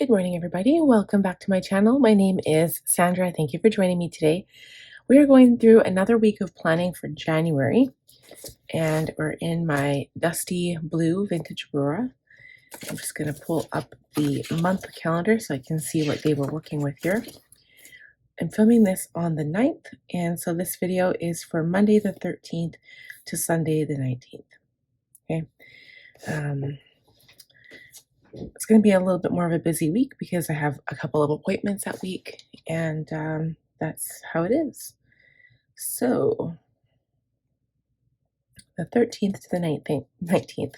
Good morning, everybody. Welcome back to my channel. My name is Sandra. Thank you for joining me today. We are going through another week of planning for January, and we're in my dusty blue vintage Aurora. I'm just going to pull up the month calendar so I can see what day we're working with here. I'm filming this on the 9th, and so this video is for Monday the 13th to Sunday the 19th. Okay. It's going to be a little bit more of a busy week because I have a couple of appointments that week, and that's how it is. So, the 13th to the 19th.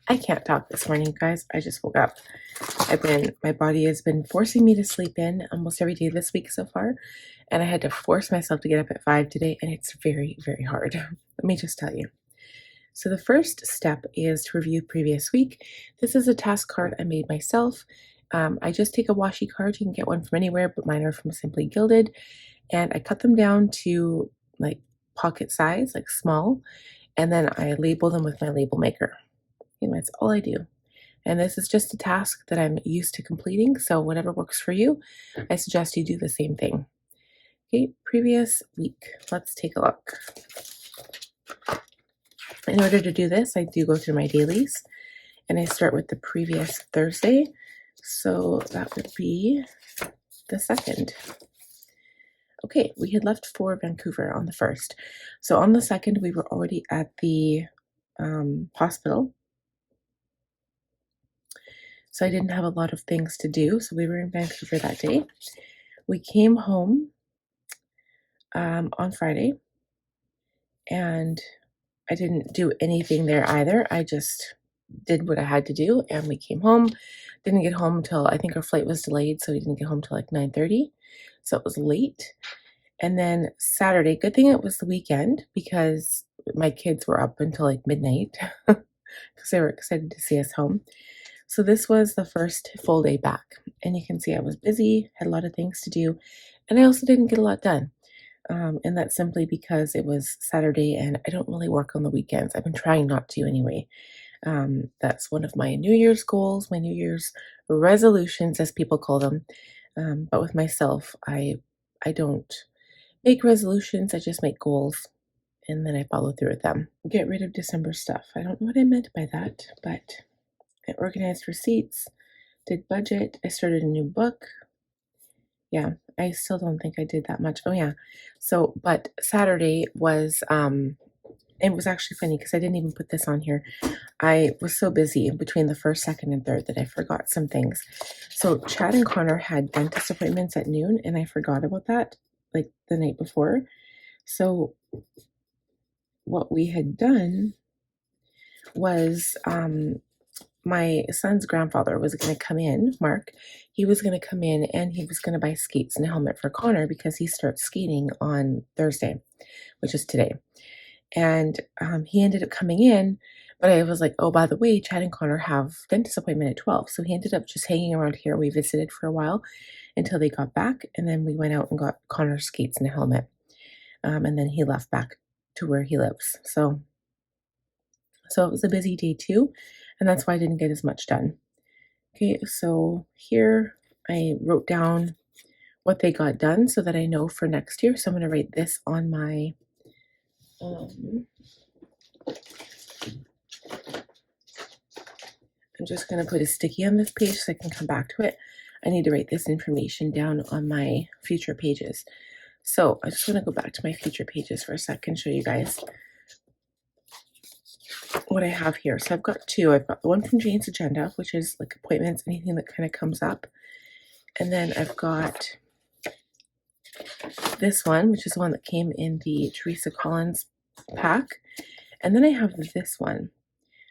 I can't talk this morning, guys. I just woke up. My body has been forcing me to sleep in almost every day this week so far, and I had to force myself to get up at 5 today, and it's very, very hard. Let me just tell you. So the first step is to review previous week. This is a task card I made myself. I just take a washi card. You can get one from anywhere, but mine are from Simply Gilded. And I cut them down to like pocket size, like small. And then I label them with my label maker. And that's all I do. And this is just a task that I'm used to completing. So whatever works for you, I suggest you do the same thing. Okay, previous week. Let's take a look. In order to do this, I do go through my dailies, and I start with the previous Thursday. So that would be the 2nd. Okay, we had left for Vancouver on the 1st. So on the 2nd, we were already at the hospital. So I didn't have a lot of things to do. So we were in Vancouver that day. We came home on Friday, and I didn't do anything there either. I just did what I had to do, and we came home. Didn't get home until, I think our flight was delayed, so we didn't get home till like 9:30. So it was late. And then Saturday, good thing it was the weekend because my kids were up until like midnight because they were excited to see us home. So this was the first full day back, and you can see I was busy, had a lot of things to do, and I also didn't get a lot done. And that's simply because it was Saturday and I don't really work on the weekends. I've been trying not to anyway. That's one of my New Year's goals, my New Year's resolutions, as people call them. But with myself, I don't make resolutions. I just make goals, and then I follow through with them. Get rid of December stuff. I don't know what I meant by that, but I organized receipts, did budget. I started a new book. Yeah, I still don't think I did that much. Oh yeah. So, but Saturday was, it was actually funny because I didn't even put this on here. I was so busy between the 1st, 2nd, and 3rd that I forgot some things. So Chad and Connor had dentist appointments at noon, and I forgot about that like the night before. So what we had done was, my son's grandfather was going to come in, Mark. He was going to come in and he was going to buy skates and a helmet for Connor because he starts skating on Thursday, which is today. And he ended up coming in, but I was like, oh, by the way, Chad and Connor have dentist appointment at 12. So he ended up just hanging around here. We visited for a while until they got back. And then we went out and got Connor skates and a helmet. And then he left back to where he lives. So it was a busy day too. And that's why I didn't get as much done. Okay, so here I wrote down what they got done so that I know for next year. So I'm going to write this on my I'm just going to put a sticky on this page so I can come back to it. I need to write this information down on my future pages. So I just want to go back to my future pages for a second and show you guys what I have here. So I've got two. I've got the one from Jane's Agenda, which is like appointments, anything that kind of comes up. And then I've got this one, which is the one that came in the Teresa Collins pack. And then I have this one.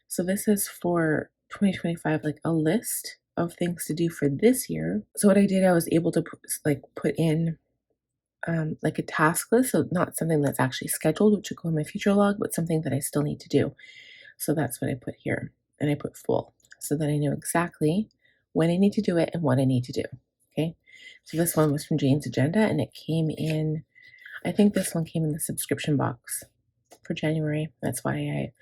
So this is for 2025, like a list of things to do for this year. So what I did, I was able to put in like a task list. So not something that's actually scheduled, which will go in my future log, but something that I still need to do. So that's what I put here. And I put full so that I know exactly when I need to do it and what I need to do. Okay. So this one was from Jane's Agenda, and it came in, I think this one came in the subscription box for January. That's why I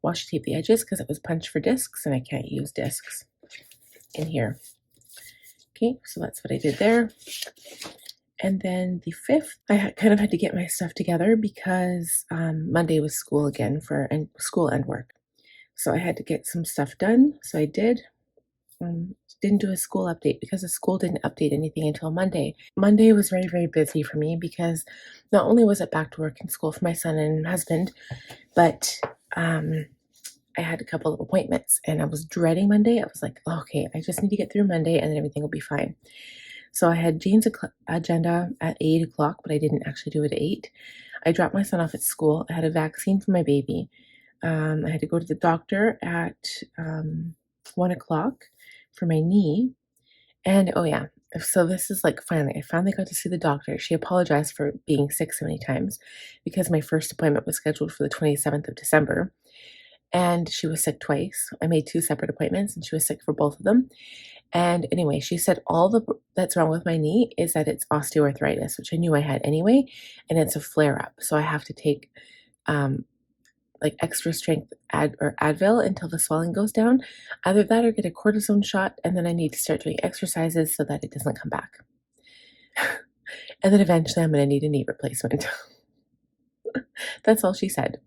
washi tape the edges, because it was punched for discs and I can't use discs in here. Okay, so that's what I did there. And then the 5th, kind of had to get my stuff together because Monday was school again and school and work. So I had to get some stuff done. So I did. Didn't do a school update because the school didn't update anything until Monday. Monday was very, very busy for me because not only was it back to work and school for my son and husband, but I had a couple of appointments and I was dreading Monday. I was like, oh, okay, I just need to get through Monday and then everything will be fine. So I had Jane's agenda at 8 o'clock, but I didn't actually do it at 8. I dropped my son off at school. I had a vaccine for my baby. I had to go to the doctor at 1 o'clock for my knee. And oh, yeah. So this is like I finally got to see the doctor. She apologized for being sick so many times because my first appointment was scheduled for the 27th of December. And she was sick twice. I made 2 separate appointments and she was sick for both of them. And anyway, she said that's wrong with my knee is that it's osteoarthritis, which I knew I had anyway, and it's a flare up. So I have to take like extra strength Advil until the swelling goes down. Either that or get a cortisone shot, and then I need to start doing exercises so that it doesn't come back. And then eventually I'm going to need a knee replacement. That's all she said.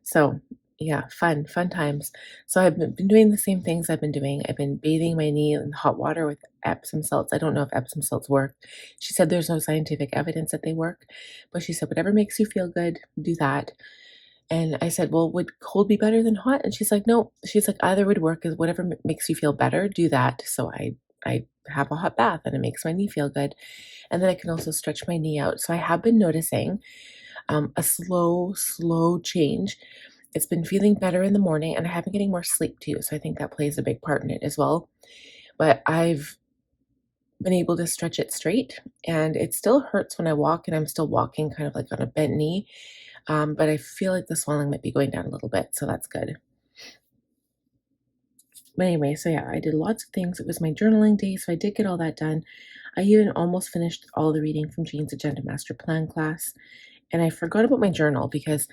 So yeah, fun times. So I've been doing the same things I've been doing. I've been bathing my knee in hot water with Epsom salts. I don't know if Epsom salts work. She said there's no scientific evidence that they work, but she said whatever makes you feel good, do that. And I said, well, would cold be better than hot? And she's like, no. She's like, either would work. Is whatever makes you feel better, do that. So I have a hot bath and it makes my knee feel good. And then I can also stretch my knee out. So I have been noticing a slow change. It's been feeling better in the morning and I have been getting more sleep too. So I think that plays a big part in it as well. But I've been able to stretch it straight and it still hurts when I walk and I'm still walking kind of like on a bent knee. But I feel like the swelling might be going down a little bit. So that's good. But anyway, so yeah, I did lots of things. It was my journaling day. So I did get all that done. I even almost finished all the reading from Jane's Agenda Master Plan class. And I forgot about my journal because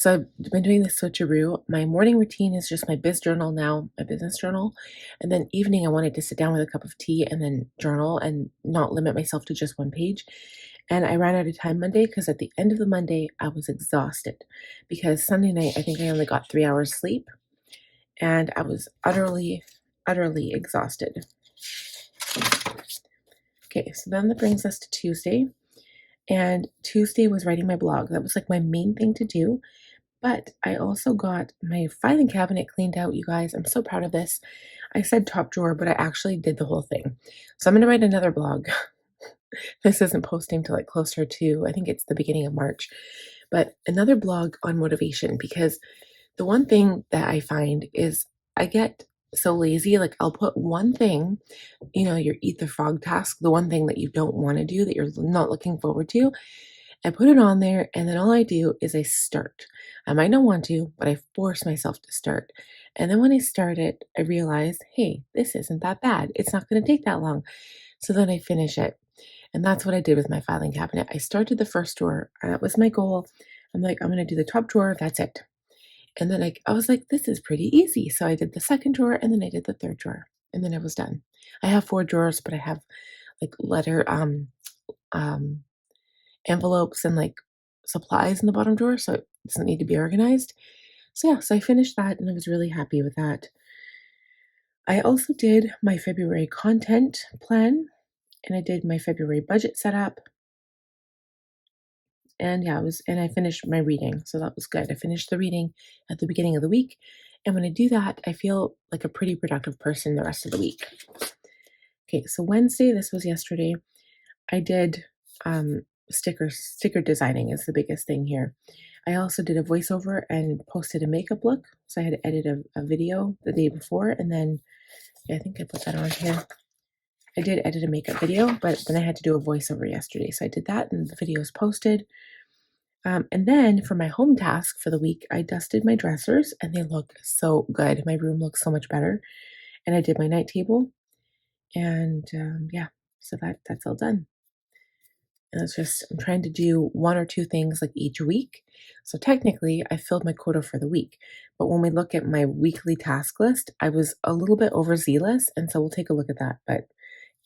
I've been doing this switcheroo. My morning routine is just my biz journal now, my business journal. And then evening, I wanted to sit down with a cup of tea and then journal and not limit myself to just one page. And I ran out of time Monday because at the end of the Monday, I was exhausted because Sunday night, I think I only got 3 hours sleep and I was utterly exhausted. Okay, so then that brings us to Tuesday. And Tuesday was writing my blog. That was like my main thing to do. But I also got my filing cabinet cleaned out, you guys. I'm so proud of this. I said top drawer, but I actually did the whole thing. So I'm going to write another blog. This isn't posting till like closer to, I think it's the beginning of March. But another blog on motivation because the one thing that I find is I get so lazy. Like I'll put one thing, your eat the frog task, the one thing that you don't want to do, that you're not looking forward to. I put it on there and then all I do is I start. I might not want to, but I force myself to start. And then when I start it, I realize, hey, this isn't that bad. It's not going to take that long. So then I finish it. And that's what I did with my filing cabinet. I started the first drawer. That was my goal. I'm like, I'm going to do the top drawer. That's it. And then I was like, this is pretty easy. So I did the second drawer and then I did the third drawer and then I was done. I have 4 drawers, but I have like envelopes and like supplies in the bottom drawer. So it doesn't need to be organized. So yeah, so I finished that and I was really happy with that. I also did my February content plan and I did my February budget setup. And yeah, and I finished my reading. So that was good. I finished the reading at the beginning of the week. And when I do that, I feel like a pretty productive person the rest of the week. Okay, so Wednesday, this was yesterday, I did sticker designing is the biggest thing here. I also did a voiceover and posted a makeup look. So I had to edit a video the day before. And then I think I put that on here. I did edit a makeup video, but then I had to do a voiceover yesterday. So I did that and the video is posted. And then for my home task for the week, I dusted my dressers and they look so good. My room looks so much better. And I did my night table. And yeah, so that's all done. And I'm trying to do 1 or 2 things like each week. So technically, I filled my quota for the week. But when we look at my weekly task list, I was a little bit overzealous. And so we'll take a look at that. But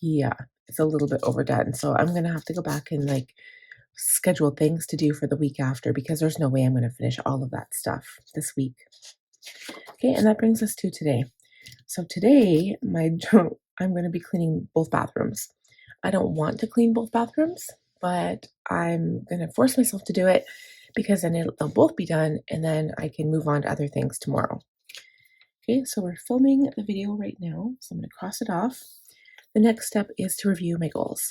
Yeah, it's a little bit overdone. So I'm gonna have to go back and like schedule things to do for the week after because there's no way I'm gonna finish all of that stuff this week. Okay, and that brings us to today. So today, I'm gonna be cleaning both bathrooms. I don't want to clean both bathrooms, but I'm gonna force myself to do it because then they'll both be done, and then I can move on to other things tomorrow. Okay, so we're filming the video right now, so I'm gonna cross it off. The next step is to review my goals.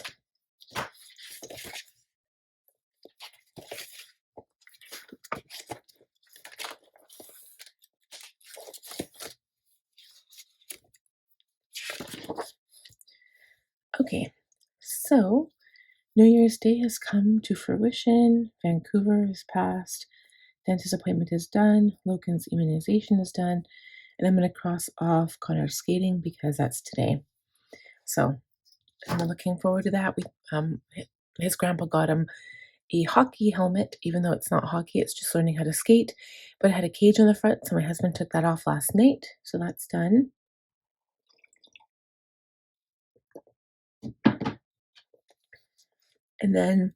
Okay, so New Year's Day has come to fruition. Vancouver is passed. Dentist appointment is done. Logan's immunization is done. And I'm going to cross off Connor skating because that's today. So I'm looking forward to that. His grandpa got him a hockey helmet, even though it's not hockey, it's just learning how to skate. But it had a cage on the front, so my husband took that off last night. So that's done. And then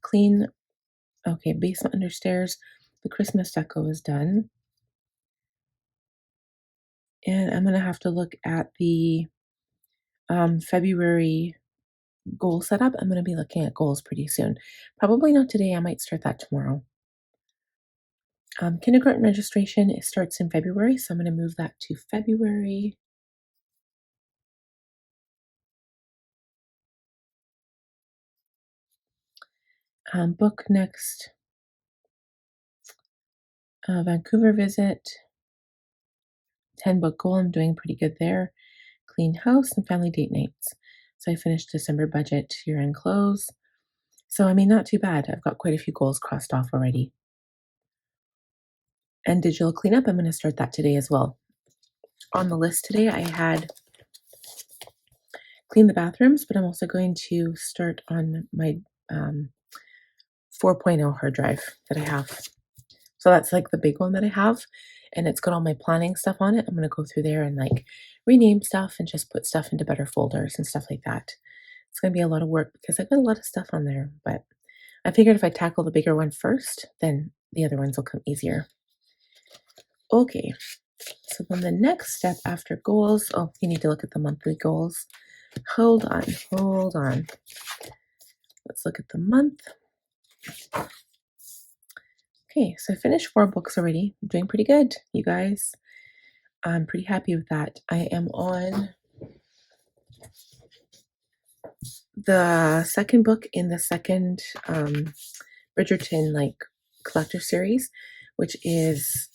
clean, okay, basement under stairs. The Christmas deco is done. And I'm going to have to look at the February goal setup. I'm going to be looking at goals pretty soon. Probably not today. I might start that tomorrow. Kindergarten registration, it starts in February, so I'm going to move that to February. Book next Vancouver visit. 10 book goal, I'm doing pretty good there. Clean house and family date nights. So I finished December budget, year-end close. So I mean, not too bad. I've got quite a few goals crossed off already. And digital cleanup, I'm going to start that today as well. On the list today, I had clean the bathrooms, but I'm also going to start on my 4.0 hard drive that I have. So that's like the big one that I have, and it's got all my planning stuff on it. I'm going to go through there and like rename stuff and just put stuff into better folders and stuff like that. It's going to be a lot of work because I've got a lot of stuff on there, but I figured if I tackle the bigger one first, then the other ones will come easier. Okay, so then the next step after goals, oh, you need to look at the monthly goals. Hold on. Let's look at the month. Okay, so I finished 4 books already. I'm doing pretty good, you guys. I'm pretty happy with that. I am on the second book in the second Bridgerton like collector series, which is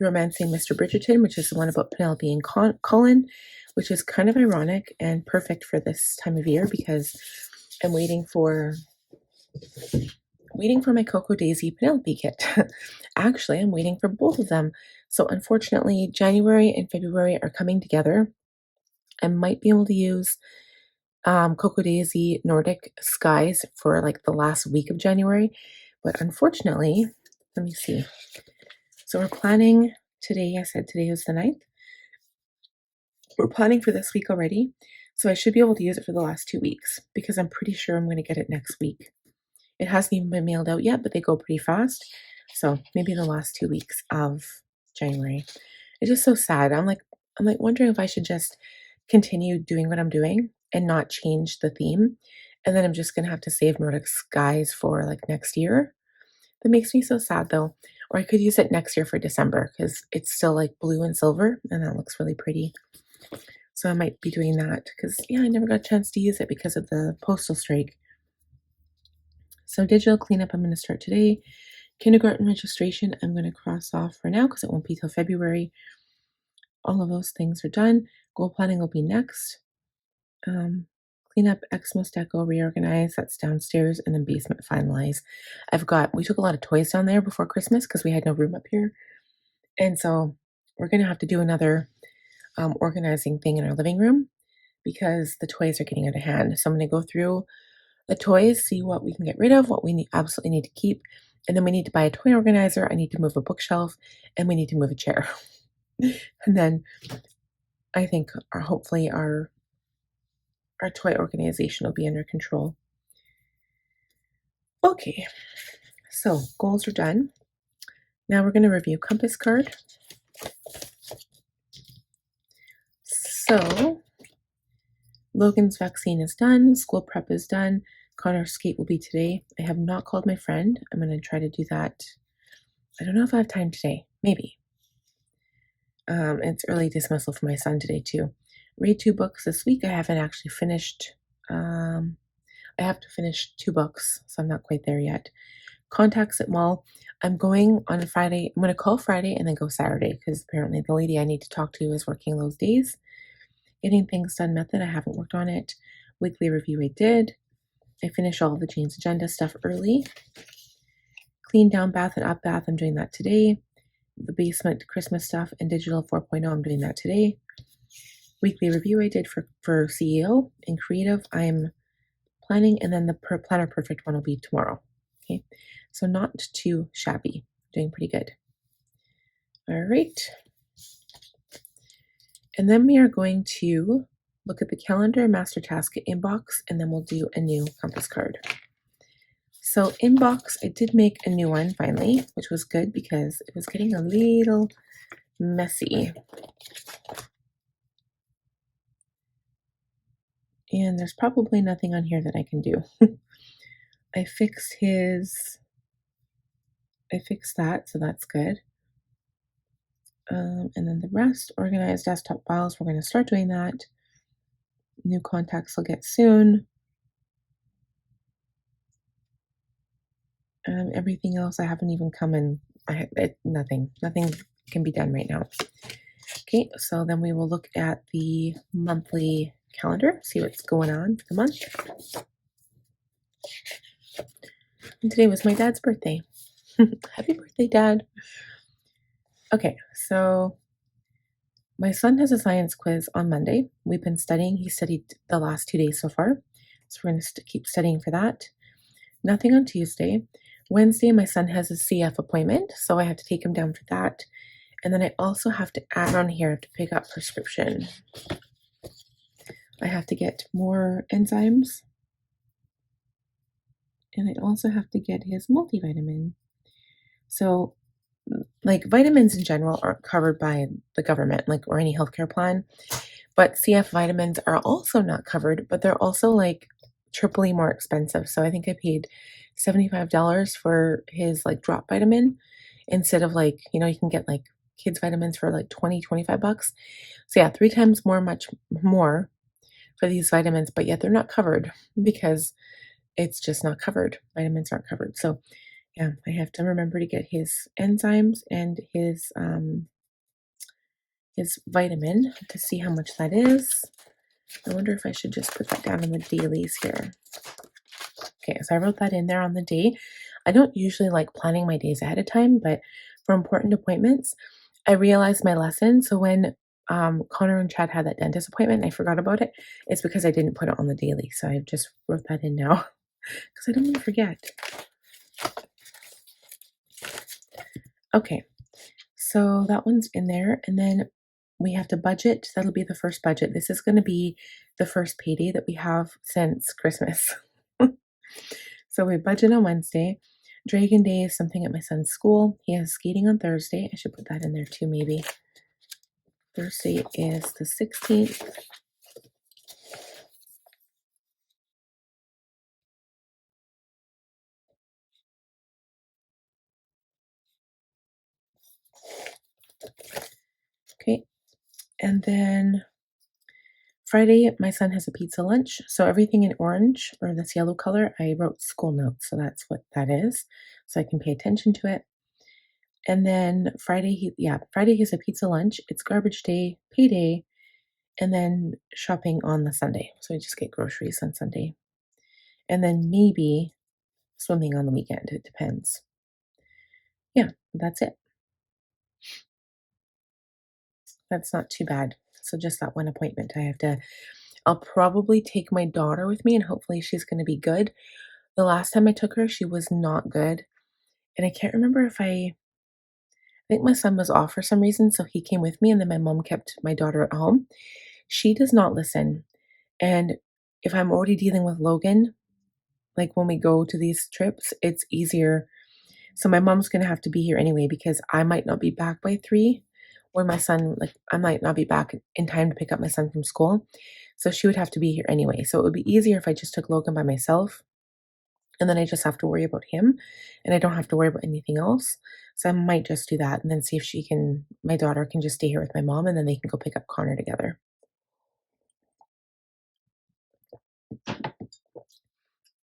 Romancing Mr. Bridgerton, which is the one about Penelope and Colin, which is kind of ironic and perfect for this time of year because I'm waiting for my Coco Daisy Penelope kit. Actually, I'm waiting for both of them. So unfortunately, January and February are coming together. I might be able to use Coco Daisy Nordic Skies for like the last week of January. But unfortunately, let me see. So we're planning today. I said today was the 9th. We're planning for this week already. So I should be able to use it for the last 2 weeks because I'm pretty sure I'm going to get it next week. It hasn't even been mailed out yet, but they go pretty fast. So maybe the last 2 weeks of January. It's just so sad. I'm like wondering if I should just continue doing what I'm doing and not change the theme. And then I'm just gonna have to save Nordic Skies for like next year. That makes me so sad though. Or I could use it next year for December because it's still like blue and silver and that looks really pretty. So I might be doing that because yeah, I never got a chance to use it because of the postal strike. So digital cleanup, I'm going to start today. Kindergarten registration, I'm going to cross off for now because it won't be till February. All of those things are done. Goal planning will be next. Clean up, Xmas deco, reorganize, that's downstairs, and then basement finalize. We took a lot of toys down there before Christmas because we had no room up here. And so we're going to have to do another organizing thing in our living room because the toys are getting out of hand. So I'm going to go through the toys, see what we can get rid of, what we absolutely need to keep. And then we need to buy a toy organizer. I need to move a bookshelf and we need to move a chair. And then I think hopefully our toy organization will be under control. Okay, so goals are done. Now we're going to review compass card. So Logan's vaccine is done, school prep is done, Connor's skate will be today. I have not called my friend. I'm going to try to do that. I don't know if I have time today. Maybe. It's early dismissal for my son today too. Read 2 books this week. I haven't actually finished. I have to finish 2 books, so I'm not quite there yet. Contacts at mall. I'm going on Friday. I'm going to call Friday and then go Saturday because apparently the lady I need to talk to is working those days. Getting things done method. I haven't worked on it. Weekly review. I did. I finished all the Jane's Agenda stuff early. Clean down bath and up bath. I'm doing that today. The basement Christmas stuff and digital 4.0. I'm doing that today. Weekly review I did for CEO and creative. I'm planning, and then the planner perfect one will be tomorrow. Okay, so not too shabby. Doing pretty good. All right. And then we are going to look at the calendar, master task inbox, and then we'll do a new compass card. So inbox, I did make a new one finally, which was good because it was getting a little messy. And there's probably nothing on here that I can do. I fixed that, so that's good. And then the rest, organized desktop files, we're going to start doing that. New contacts will get soon. Everything else I haven't even come in. Nothing can be done right now. Okay, so then we will look at the monthly calendar, see what's going on for the month. And today was my dad's birthday. Happy birthday, Dad. Okay, so my son has a science quiz on Monday. We've been studying. He studied the last 2 days so far. So we're going to keep studying for that. Nothing on Tuesday. Wednesday, my son has a CF appointment, so I have to take him down for that. And then I also have to add on here to pick up prescription. I have to get more enzymes. And I also have to get his multivitamin. So, like, vitamins in general aren't covered by the government, like, or any healthcare plan. But CF vitamins are also not covered, but they're also like triply more expensive. So I think I paid $75 for his like drop vitamin instead of like, you can get like kids vitamins for like 20, $25. So yeah, 3 times much more for these vitamins, but yet they're not covered because it's just not covered. Vitamins aren't covered. So yeah, I have to remember to get his enzymes and his vitamin to see how much that is. I wonder if I should just put that down in the dailies here. Okay, so I wrote that in there on the day. I don't usually like planning my days ahead of time, but for important appointments, I realized my lesson. So when Connor and Chad had that dentist appointment and I forgot about it, it's because I didn't put it on the daily. So I just wrote that in now because I don't want to forget. Okay, so that one's in there. And then we have to budget. That'll be the first budget. This is going to be the first payday that we have since Christmas. So we budget on Wednesday. Dragon Day is something at my son's school. He has skating on Thursday. I should put that in there too, maybe. Thursday is the 16th. Okay. And then Friday, my son has a pizza lunch. So everything in orange or this yellow color, I wrote school notes. So that's what that is. So I can pay attention to it. And then Friday, Friday he's a pizza lunch. It's garbage day, payday, and then shopping on the Sunday. So I just get groceries on Sunday. And then maybe swimming on the weekend. It depends. Yeah, that's it. That's not too bad. So just that one appointment. I'll probably take my daughter with me and hopefully she's going to be good. The last time I took her, she was not good. And I can't remember if I think my son was off for some reason, so he came with me, and then my mom kept my daughter at home. She does not listen. And if I'm already dealing with Logan, like when we go to these trips, it's easier. So my mom's gonna have to be here anyway because I might not be back by 3, or my son, like I might not be back in time to pick up my son from school. So she would have to be here anyway. So it would be easier if I just took Logan by myself, and then I just have to worry about him and I don't have to worry about anything else. So I might just do that and then see if my daughter can just stay here with my mom, and then they can go pick up Connor together.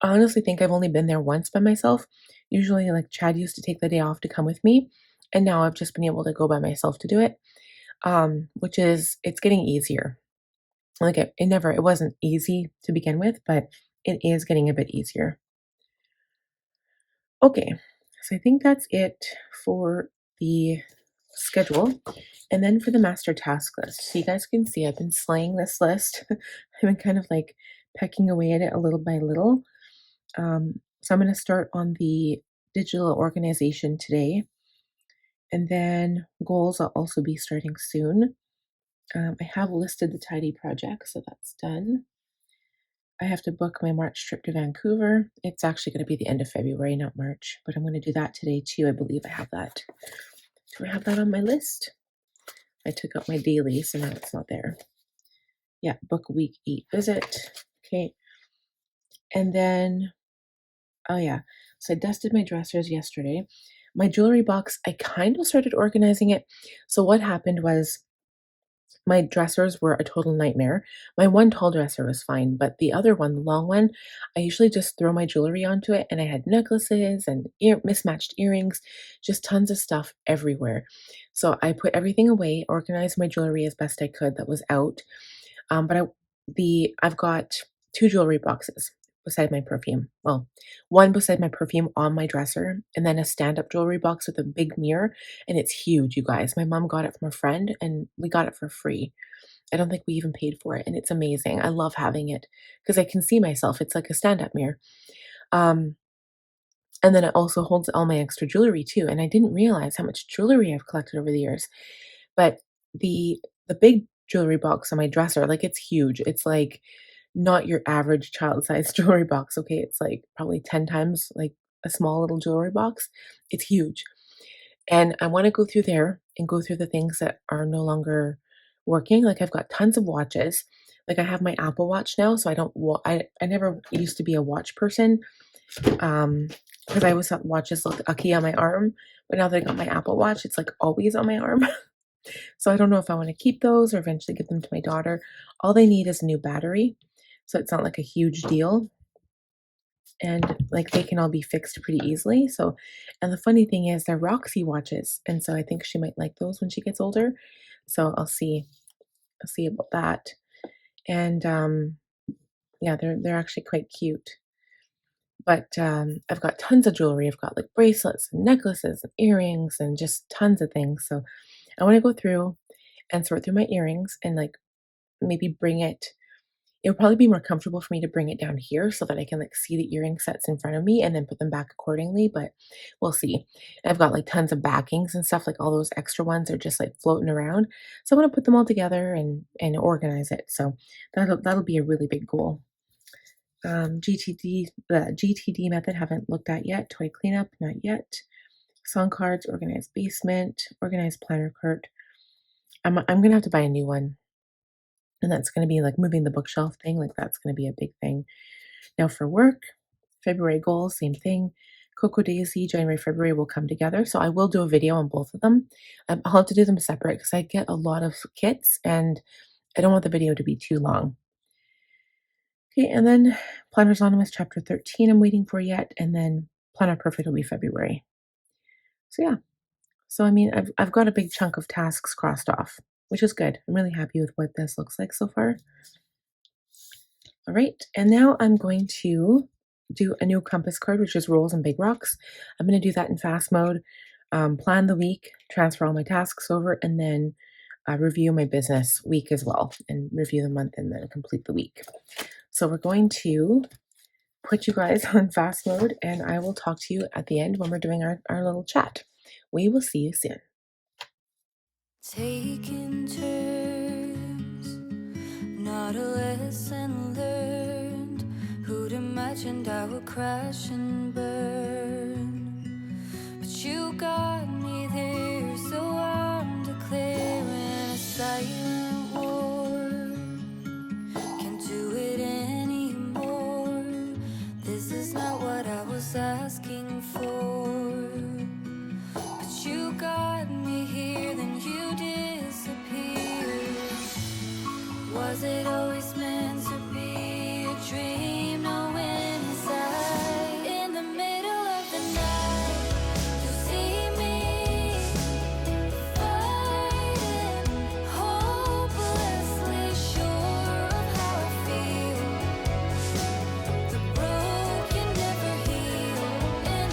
I honestly think I've only been there once by myself. Usually, like Chad used to take the day off to come with me, and now I've just been able to go by myself to do it. Which is it's getting easier. Like it wasn't easy to begin with, but it is getting a bit easier. Okay, so I think that's it for the schedule. And then for the master task list. So you guys can see I've been slaying this list. I've been kind of like pecking away at it a little by little. So I'm going to start on the digital organization today. And then goals I'll also be starting soon. I have listed the tidy project, so that's done. I have to book my March trip to Vancouver. It's actually going to be the end of February, not March, but I'm going to do that today too. I believe I have that. Do I have that on my list? I took out my daily, so now it's not there. Yeah, book week 8 visit. Okay. And then, oh yeah, so I dusted my dressers yesterday. My jewelry box, I kind of started organizing it. So what happened was my dressers were a total nightmare. My one tall dresser was fine, but the other one, the long one, I usually just throw my jewelry onto it, and I had necklaces and mismatched earrings, just tons of stuff everywhere. So I put everything away, organized my jewelry as best I could that was out. But I've got 2 jewelry boxes beside my perfume. Well, one beside my perfume on my dresser, and then a stand-up jewelry box with a big mirror, and it's huge, you guys. My mom got it from a friend, and we got it for free. I don't think we even paid for it, and it's amazing. I love having it because I can see myself. It's like a stand-up mirror. Um, and then it also holds all my extra jewelry too, and I didn't realize how much jewelry I've collected over the years. But the big jewelry box on my dresser, like, it's huge. It's, like, not your average child-sized jewelry box, okay? It's, like, probably 10 times, like, a small little jewelry box. It's huge. And I wanna go through there and go through the things that are no longer working. Like, I've got tons of watches. Like, I have my Apple Watch now, so I don't wa I never used to be a watch person, because I always thought watches looked icky on my arm, but now that I got my Apple Watch, it's, like, always on my arm. So I don't know if I wanna keep those or eventually give them to my daughter. All they need is a new battery, so it's not, like, a huge deal, and, like, they can all be fixed pretty easily, so and the funny thing is they're Roxy watches, and so I think she might like those when she gets older, so I'll see about that, and, yeah, they're actually quite cute, but, I've got tons of jewelry. I've got, like, bracelets and necklaces and earrings and just tons of things, so I wanna go through and sort through my earrings and, like, maybe bring it would probably be more comfortable for me to bring it down here so that I can, like, see the earring sets in front of me and then put them back accordingly, but we'll see. I've got, like, tons of backings and stuff, like, all those extra ones are just, like, floating around, so I wanna put them all together and organize it, so that'll be a really big goal. The GTD method, haven't looked at yet. Toy cleanup, not yet. Song cards, organized basement, organized planner cart. I'm gonna have to buy a new one. And that's gonna be like moving the bookshelf thing, like that's gonna be a big thing. Now for work, February goals, same thing. Cocoa Daisy, January, February will come together. So I will do a video on both of them. I'll have to do them separate because I get a lot of kits and I don't want the video to be too long. Okay, and then Planners Anonymous chapter 13 I'm waiting for yet, and then Planner Perfect will be February. So yeah. So I mean I've got a big chunk of tasks crossed off, which is good. I'm really happy with what this looks like so far. All right, and now I'm going to do a new compass card, which is rolls and big rocks. I'm going to do that in fast mode, plan the week, transfer all my tasks over, and then review my business week as well, and review the month and then complete the week. So we're going to put you guys on fast mode, and I will talk to you at the end when we're doing our little chat. We will see you soon. taking turns, not a lesson learned. Who'd imagined I would crash and burn? But you got me there, so I'm declaring a silent war. Can't do it anymore. This is not what I was asking for. But you got me here, then you disappeared. Was it always meant to be a dream? Knowing inside, in the middle of the night, you see me fighting, hopelessly sure of how I feel. The broken never heal, and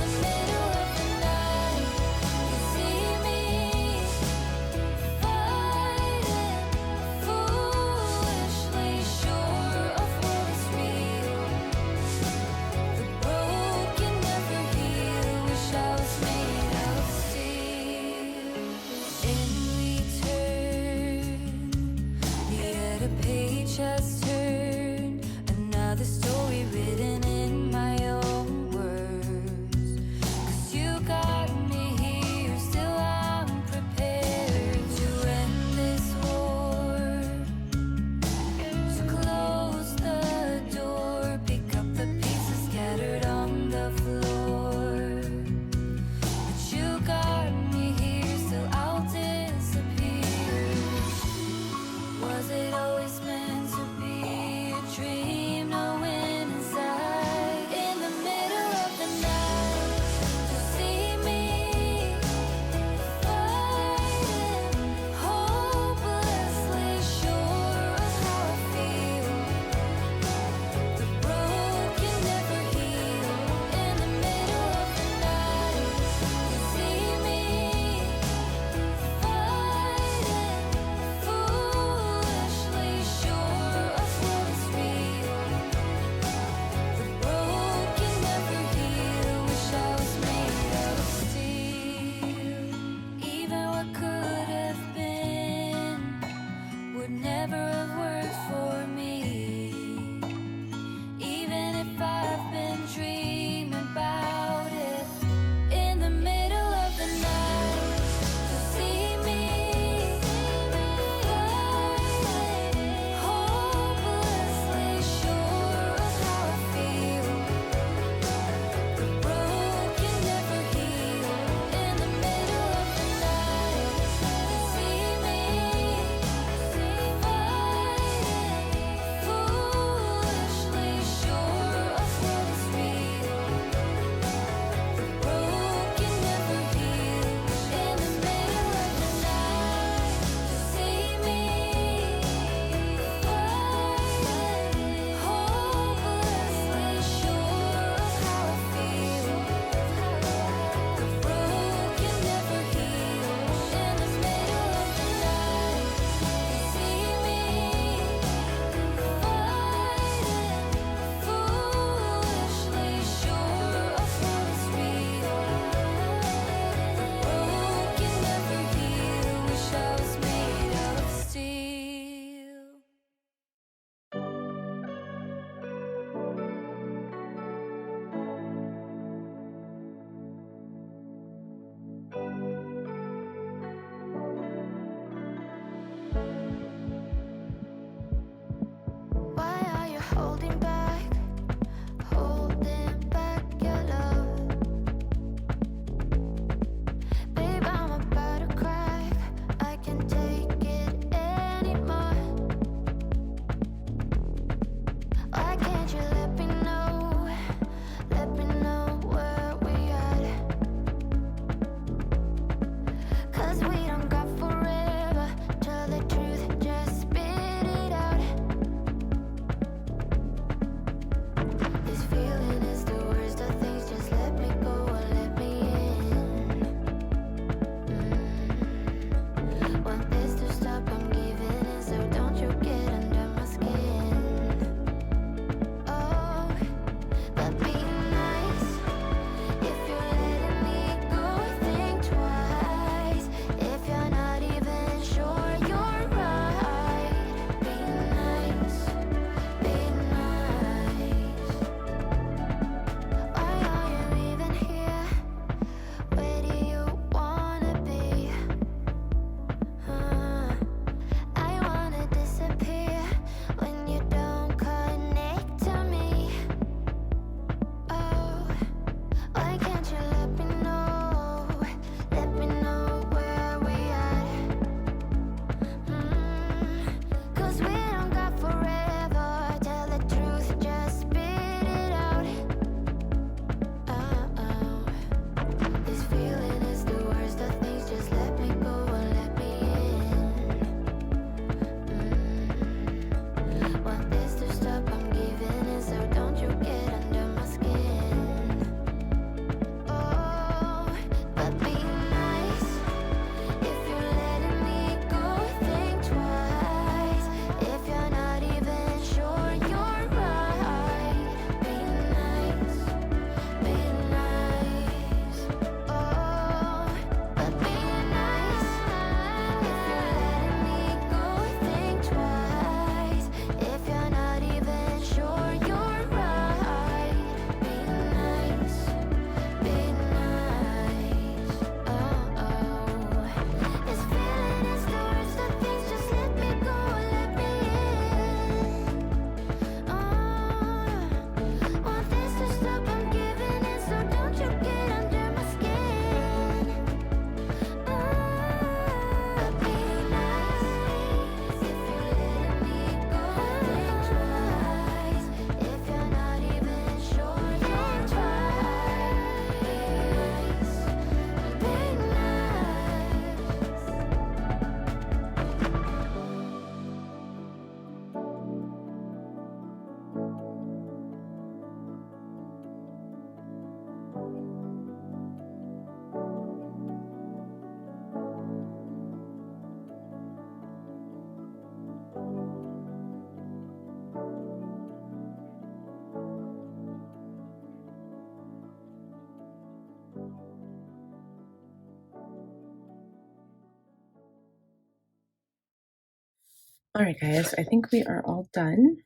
All right, guys, I think we are all done.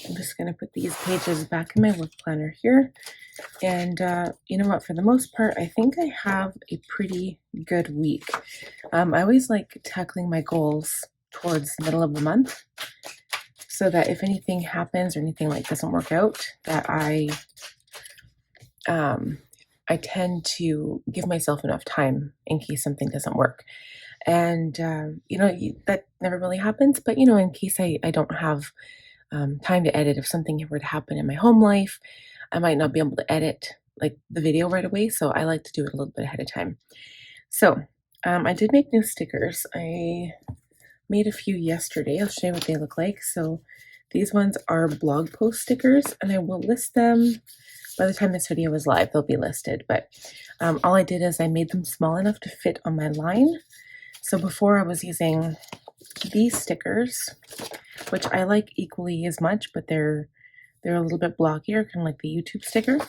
I'm just going to put these pages back in my work planner here. And you know what? For the most part, I think I have a pretty good week. I always like tackling my goals towards the middle of the month so that if anything happens or anything like doesn't work out, that I tend to give myself enough time in case something doesn't work. And, that never really happens, but, in case I don't have time to edit, if something were to happen in my home life, I might not be able to edit like the video right away. So I like to do it a little bit ahead of time. So I did make new stickers. I made a few yesterday. I'll show you what they look like. So these ones are blog post stickers, and I will list them by the time this video is live. They'll be listed, but all I did is I made them small enough to fit on my line. So before I was using these stickers, which I like equally as much, but they're a little bit blockier, kind of like the YouTube sticker.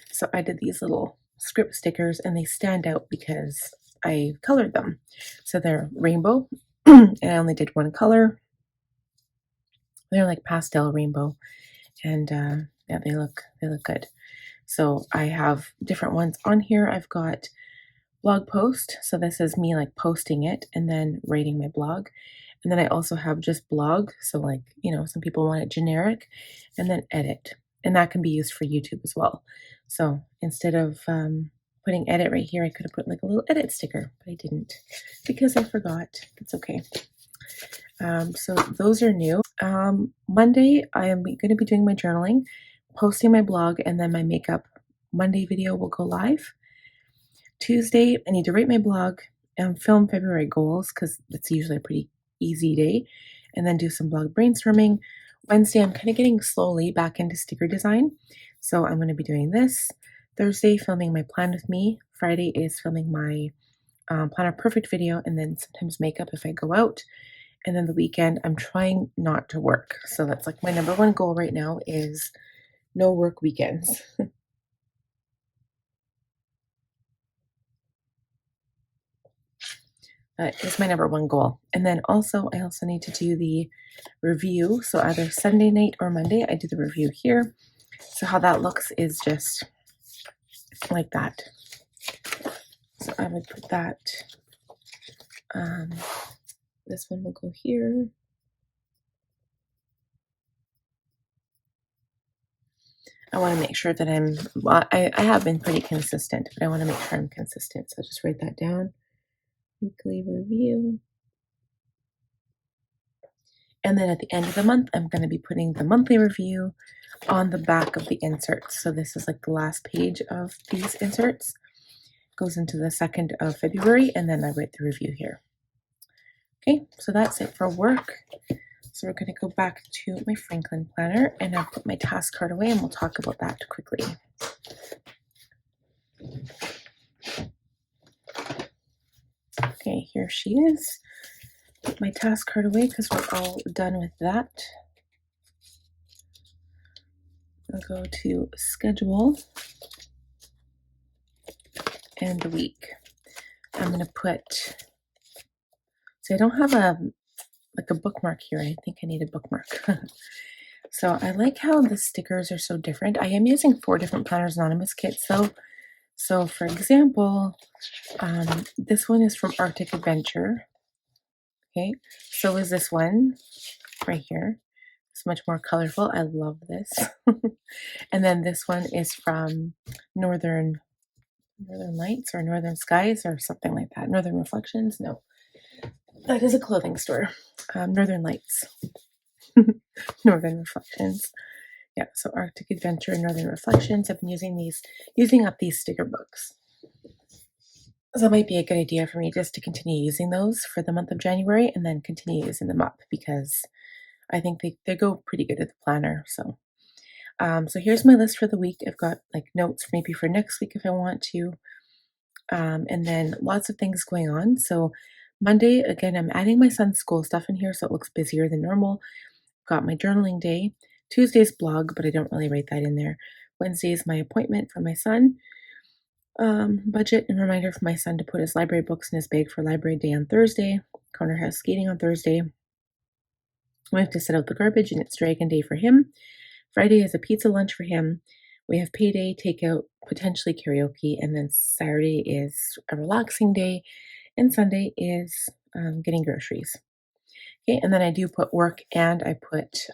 So I did these little script stickers, and they stand out because I colored them. So they're rainbow, and I only did one color. They're like pastel rainbow, and yeah, they look good. So I have different ones on here. I've got blog post. So this is me like posting it and then writing my blog. And then I also have just blog. So like, some people want it generic, and then edit. And that can be used for YouTube as well. So instead of putting edit right here, I could have put like a little edit sticker, but I didn't because I forgot. It's okay. So those are new. Monday, I am going to be doing my journaling, posting my blog, and then my makeup Monday video will go live. Tuesday, I need to write my blog and film February goals because it's usually a pretty easy day, and then do some blog brainstorming. Wednesday, I'm kind of getting slowly back into sticker design, so I'm going to be doing this. Thursday, filming my plan with me. Friday is filming my Planner Perfect video, and then sometimes makeup if I go out. And then the weekend, I'm trying not to work. So that's like my number one goal right now is no work weekends. That is my number one goal. And then also, I also need to do the review. So either Sunday night or Monday, I do the review here. So how that looks is just like that. So I would put that, this one will go here. I want to make sure that I have been pretty consistent, but I want to make sure I'm consistent. So just write that down. Weekly review. And then at the end of the month, I'm going to be putting the monthly review on the back of the inserts. So this is like the last page of these inserts. Goes into the 2nd of February, and then I write the review here. Okay, so that's it for work. So we're going to go back to my Franklin planner, and I'll put my task card away, and we'll talk about that quickly. Okay, here she is. Put my task card away because we're all done with that. I'll go to schedule and the week. I'm going to put, so I don't have a bookmark here. I think I need a bookmark. So I like how the stickers are so different. I am using 4 different Planners Anonymous kits though. So for example, this one is from Arctic Adventure. Okay, so is this one right here. It's much more colorful. I love this. And then this one is from Northern Lights or Northern Skies or something like that. Northern Reflections? No, that is a clothing store. Northern Lights. Northern Reflections. Yeah, so Arctic Adventure and Northern Reflections. I've been using up these sticker books. So that might be a good idea for me just to continue using those for the month of January and then continue using them up because I think they go pretty good at the planner. So so here's my list for the week. I've got like notes maybe for next week if I want to. And then lots of things going on. So Monday, again, I'm adding my son's school stuff in here so it looks busier than normal. Got my journaling day. Tuesday's blog, but I don't really write that in there. Wednesday is my appointment for my son. Budget and reminder for my son to put his library books in his bag for library day on Thursday. Corner House skating on Thursday. We have to set out the garbage, and it's Dragon Day for him. Friday is a pizza lunch for him. We have payday, takeout, potentially karaoke, and then Saturday is a relaxing day, and Sunday is getting groceries. Okay, and then I do put work and I put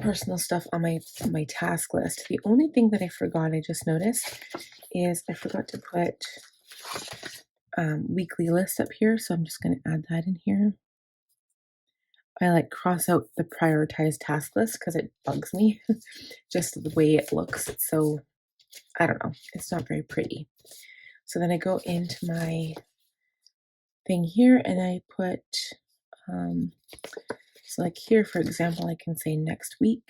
personal stuff on my task list. The only thing that I forgot, I just noticed, is I forgot to put weekly list up here, so I'm just going to add that in here. I like cross out the prioritized task list because it bugs me, just the way it looks. So I don't know, it's not very pretty. So then I go into my thing here and I put, so like here, for example, I can say next week.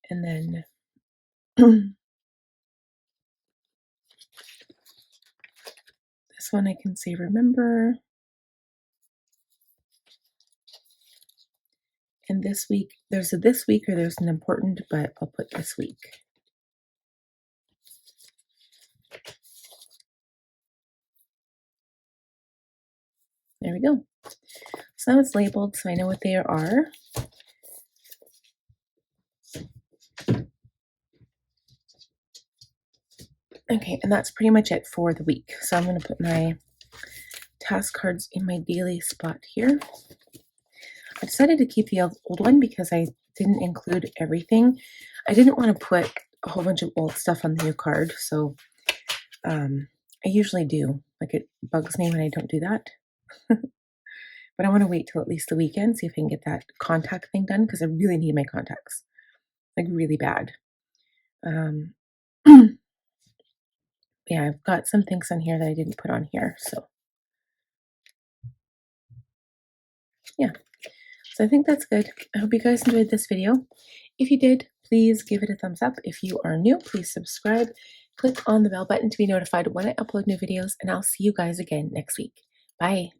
And then this one I can say remember. And this week, there's a this week or there's an important, but I'll put this week. There we go. So now it's labeled so I know what they are. Okay, and that's pretty much it for the week. So I'm going to put my task cards in my daily spot here. I decided to keep the old one because I didn't include everything. I didn't want to put a whole bunch of old stuff on the new card, so I usually do. Like, it bugs me when I don't do that. But I want to wait till at least the weekend, see if I can get that contact thing done, because I really need my contacts. Like, really bad. Yeah, I've got some things on here that I didn't put on here, so yeah. So I think that's good. I hope you guys enjoyed this video. If you did, please give it a thumbs up. If you are new, please subscribe. Click on the bell button to be notified when I upload new videos, and I'll see you guys again next week. Bye.